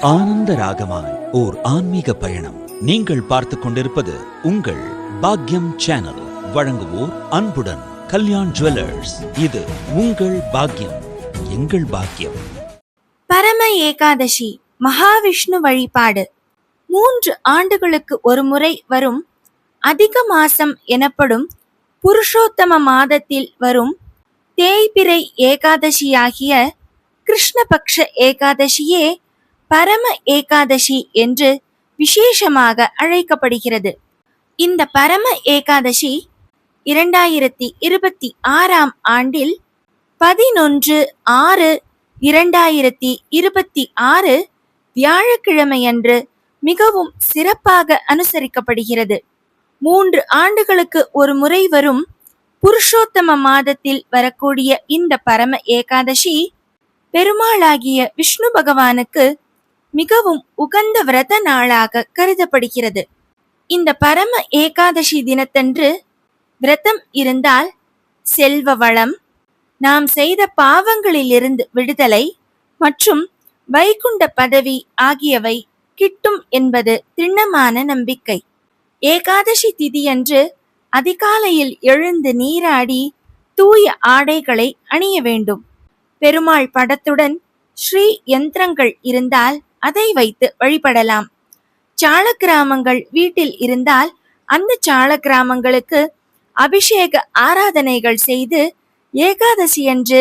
ஆனந்த ராகமாய் ஓர் ஆன்மீக பயணம். நீங்கள் பார்த்துக் கொண்டிருப்பது உங்கள் பாக்யம் சேனல். வழங்குவோர் அன்புடன் கல்யாண் ஜுவல்லர்ஸ். இது உங்கள் பாக்யம், எங்கள் பாக்யம். பரம ஏகாதசி மகாவிஷ்ணு வழிபாடு 3 ஆண்டுகளுக்கு ஒரு முறை வரும் அதிக மாசம் எனப்படும் புருஷோத்தம மாதத்தில் வரும் தேய்பிறை ஏகாதசியாகிய கிருஷ்ணபக்ஷ ஏகாதசியே பரம ஏகாதசி என்று விசேஷமாக அழைக்கப்படுகிறது. இந்த பரம ஏகாதசி 2026 ஆண்டில் 11/6/2026 வியாழக்கிழமையன்று மிகவும் சிறப்பாக அனுசரிக்கப்படுகிறது. 3 ஆண்டுகளுக்கு ஒரு முறை வரும் புருஷோத்தம மாதத்தில் வரக்கூடிய இந்த பரம ஏகாதசி பெருமாளாகிய விஷ்ணு பகவானுக்கு மிகவும் உகந்த விரத நாளாக கருதப்படுகிறது. இந்த பரம ஏகாதசி தினத்தன்று விரதம் இருந்தால் செல்வ வளம், நாம் செய்த பாவங்களிலிருந்து விடுதலை மற்றும் வைகுண்ட பதவி ஆகியவை கிட்டும் என்பது திண்ணமான நம்பிக்கை. ஏகாதசி திதியன்று அதிகாலையில் எழுந்து நீராடி தூய ஆடைகளை அணிய வேண்டும். பெருமாள் படத்துடன் ஸ்ரீ யந்திரங்கள் இருந்தால் அதை வைத்து வழிபடலாம். சால கிராமங்கள் வீட்டில் இருந்தால் அந்த சால கிராமங்களுக்கு அபிஷேக ஆராதனைகள் செய்து ஏகாதசி அன்று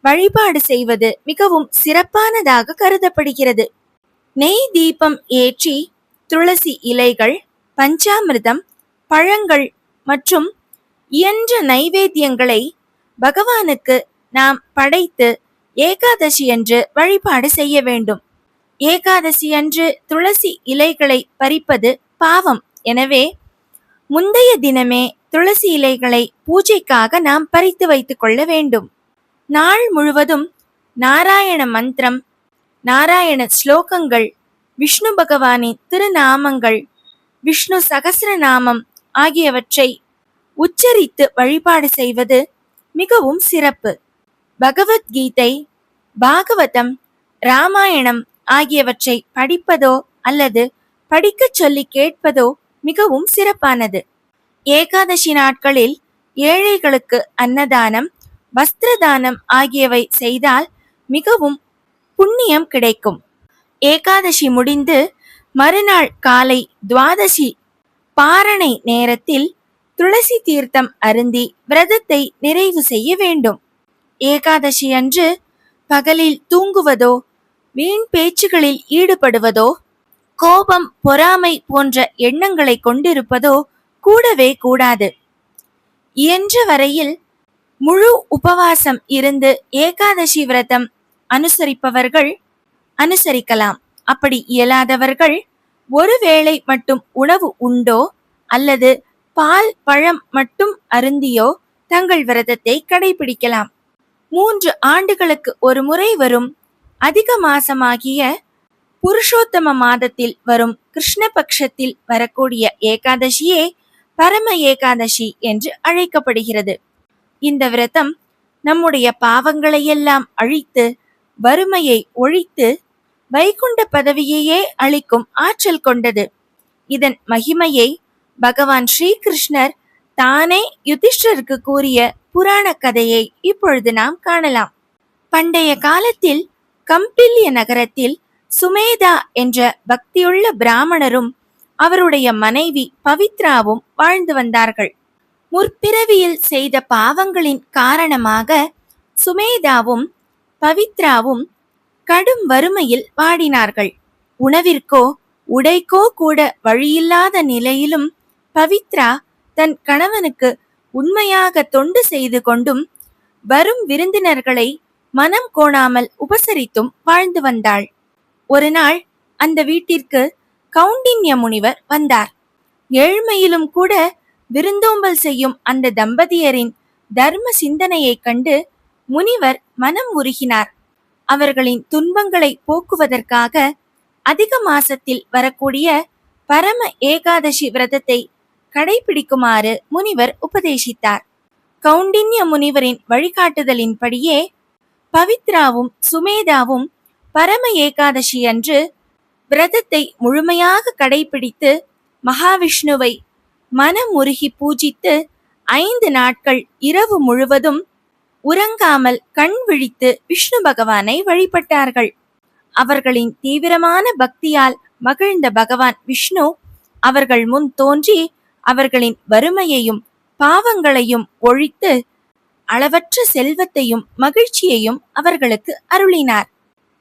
வழிபாடு செய்வது மிகவும் சிறப்பானதாக கருதப்படுகிறது. நெய் தீபம் ஏற்றி துளசி இலைகள், பஞ்சாமிர்தம், பழங்கள் மற்றும் இயன்ற நைவேத்தியங்களை பகவானுக்கு நாம் படைத்து ஏகாதசி அன்று வழிபாடு செய்ய வேண்டும். ஏகாதசி அன்று துளசி இலைகளை பறிப்பது பாவம். எனவே முந்தைய தினமே துளசி இலைகளை பூஜைக்காக நாம் பறித்து வைத்துக் கொள்ள வேண்டும். நாள் முழுவதும் நாராயண மந்திரம், நாராயண ஸ்லோகங்கள், விஷ்ணு பகவானின் திருநாமங்கள், விஷ்ணு சகஸ்ரநாமம் ஆகியவற்றை உச்சரித்து வழிபாடு செய்வது மிகவும் சிறப்பு. பகவத்கீதை, பாகவதம், ராமாயணம் ஆகியவற்றை படிப்பதோ அல்லது படிக்க சொல்லி கேட்பதோ மிகவும் சிறப்பானது. ஏகாதசி நாட்களில் ஏழைகளுக்கு அன்னதானம், வஸ்திரதானம் ஆகியவை செய்தால் மிகவும் புண்ணியம் கிடைக்கும். ஏகாதசி முடிந்து மறுநாள் காலை துவாதசி பாரணை நேரத்தில் துளசி தீர்த்தம் அருந்தி விரதத்தை நிறைவு செய்ய வேண்டும். ஏகாதசி அன்று பகலில் தூங்குவதோ, வீண் பேச்சுகளில் ஈடுபடுவதோ, கோபம், பொறாமை போன்ற எண்ணங்களை கொண்டிருப்பதோ கூடவே கூடாது. இயன்ற வரையில் முழு உபவாசம் இருந்து ஏகாதசி விரதம் அனுசரிப்பவர்கள் அனுசரிக்கலாம். அப்படி இயலாதவர்கள் ஒருவேளை மட்டும் உணவு உண்டோ அல்லது பால் பழம் மட்டும் அருந்தியோ தங்கள் விரதத்தை கடைபிடிக்கலாம். 3 ஆண்டுகளுக்கு ஒரு முறை வரும் அதிக மாசமாகிய புருஷோத்தம மாதத்தில் வரும் கிருஷ்ணபக்ஷத்தில் வரக்கூடிய ஏகாதசியே பரம ஏகாதசி என்று அழைக்கப்படுகிறது. இந்த விரதம் நம்முடைய பாவங்களையெல்லாம் அழித்து வறுமையை ஒழித்து வைகுண்ட பதவியையே அளிக்கும் ஆற்றல் கொண்டது. இதன் மகிமையை பகவான் ஸ்ரீகிருஷ்ணர் தானே யுதிஷ்டருக்கு கூறிய புராண கதையை இப்பொழுது நாம் காணலாம். பண்டைய காலத்தில் கம்பில்ய நகரத்தில் சுமேதா என்ற பக்தியுள்ள பிராமணரும் அவருடைய மனைவி பவித்ராவும் வாழ்ந்து வந்தார்கள். முற்பிறவியில் செய்த பாவங்களின் காரணமாக சுமேதாவும் பவித்ராவும் கடும் வறுமையில் வாடினார்கள். உணவிற்கோ உடைக்கோ கூட வழியில்லாத நிலையிலும் பவித்ரா தன் கணவனுக்கு உண்மையாக தொண்டு செய்து கொண்டும் வரும் விருந்தினர்களை மனம் கோணாமல் உபசரித்தும் வாழ்ந்து வந்தாள். ஒரு நாள் அந்த வீட்டிற்கு கௌண்டின்ய முனிவர் வந்தார். ஏழ்மையிலும் கூட விருந்தோம்பல் செய்யும் அந்த தம்பதியரின் தர்ம சிந்தனையை கண்டு முனிவர் மனம் உருகினார். அவர்களின் துன்பங்களை போக்குவதற்காக அதிக மாசத்தில் வரக்கூடிய பரம ஏகாதசி விரதத்தை கடைபிடிக்குமாறு முனிவர் உபதேசித்தார். கௌண்டின்ய முனிவரின் வழிகாட்டுதலின்படியே பவித்ராவும் சுமேதாவும் பரம ஏகாதசி அன்று விரதத்தை முழுமையாக கடைபிடித்து மகாவிஷ்ணுவை மனமுருகி பூஜித்து 5 நாட்கள் இரவு முழுவதும் உறங்காமல் கண் விழித்து விஷ்ணு பகவானை வழிபட்டார்கள். அவர்களின் தீவிரமான பக்தியால் மகிழ்ந்த பகவான் விஷ்ணு அவர்கள் முன் தோன்றி அவர்களின் வறுமையையும் பாவங்களையும் ஒழித்து அளவற்ற செல்வத்தையும் மகிழ்ச்சியையும் அவர்களுக்கு அருளினார்.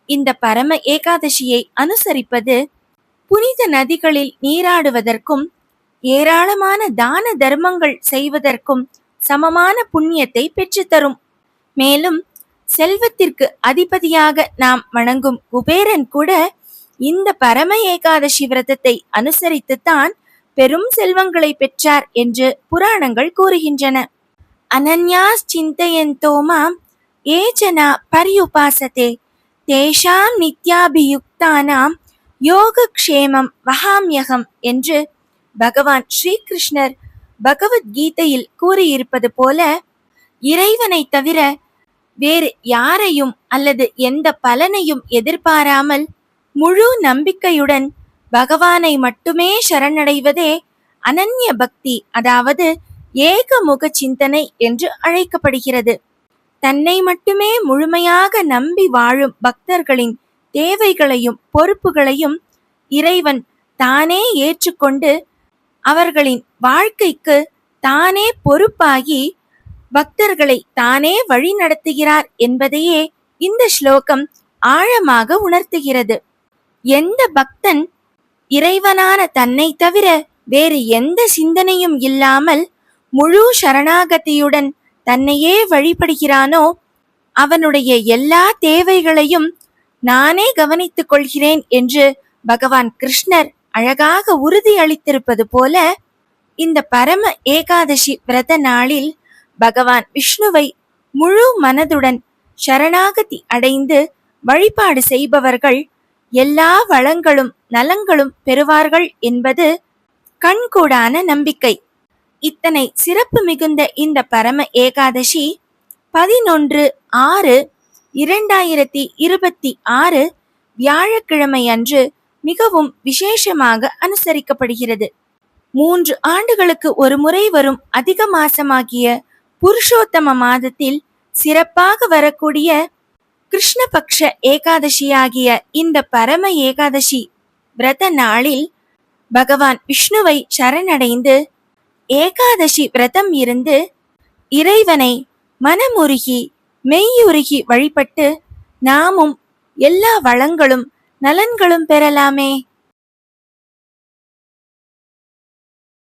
இந்த பரம ஏகாதசியை அனுசரிப்பது புனித நதிகளில் நீராடுவதற்கும் ஏராளமான தான தர்மங்கள் செய்வதற்கும் சமமான புண்ணியத்தை பெற்றுத்தரும். மேலும் செல்வத்திற்கு அதிபதியாக நாம் வணங்கும் குபேரன் கூட இந்த பரம ஏகாதசி விரதத்தை அனுசரித்துத்தான் பெரும் செல்வங்களை பெற்றார் என்று புராணங்கள் கூறுகின்றன. அனன்யாஸ் சிந்தயந்தோ மாம் ஏ ஜனா பரியுபாசதே தேஷாம் நித்யாபியுக்தானாம் யோகக்ஷேமம் வஹாம்யகம் என்று பகவான் ஸ்ரீகிருஷ்ணர் பகவத்கீதையில் கூறியிருப்பது போல, இறைவனை தவிர வேறு யாரையும் அல்லது எந்த பலனையும் எதிர்பாராமல் முழு நம்பிக்கையுடன் பகவானை மட்டுமே சரணடைவதே அனன்ய பக்தி, அதாவது ஏகமுக சிந்தனை என்று அழைக்கப்படுகிறது. தன்னை மட்டுமே முழுமையாக நம்பி வாழும் பக்தர்களின் தேவைகளையும் பொறுப்புகளையும் இறைவன் தானே ஏற்றுக்கொண்டு அவர்களின் வாழ்க்கைக்கு தானே பொறுப்பாகி பக்தர்களை தானே வழி நடத்துகிறார் என்பதையே இந்த ஸ்லோகம் ஆழமாக உணர்த்துகிறது. எந்த பக்தன் இறைவனான தன்னை தவிர வேறு எந்த சிந்தனையும் இல்லாமல் முழு சரணாகதியுடன் தன்னையே வழிபடுகிறானோ அவனுடைய எல்லா தேவைகளையும் நானே கவனித்துக் கொள்கிறேன் என்று பகவான் கிருஷ்ணர் அழகாக உறுதி அளித்திருப்பது போல, இந்த பரம ஏகாதசி விரத நாளில் பகவான் விஷ்ணுவை முழு மனதுடன் சரணாகதி அடைந்து வழிபாடு செய்பவர்கள் எல்லா வளங்களும் நலங்களும் பெறுவார்கள் என்பது கண்கூடான நம்பிக்கை. இத்தனை சிறப்பு மிகுந்த இந்த பரம ஏகாதசி 11/6/2026 வியாழக்கிழமை அன்று மிகவும் விசேஷமாக அனுசரிக்கப்படுகிறது. 3 ஆண்டுகளுக்கு ஒரு முறை வரும் அதிக மாசமாகிய புருஷோத்தம மாதத்தில் சிறப்பாக வரக்கூடிய கிருஷ்ணபக்ஷ ஏகாதசியாகிய இந்த பரம ஏகாதசி விரத நாளில் பகவான் விஷ்ணுவை சரணடைந்து ஏகாதசி விரதம் இருந்து இறைவனை மனமுருகி மெய்யுருகி வழிபட்டு நாமும் எல்லா வளங்களும் நலன்களும் பெறலாமே.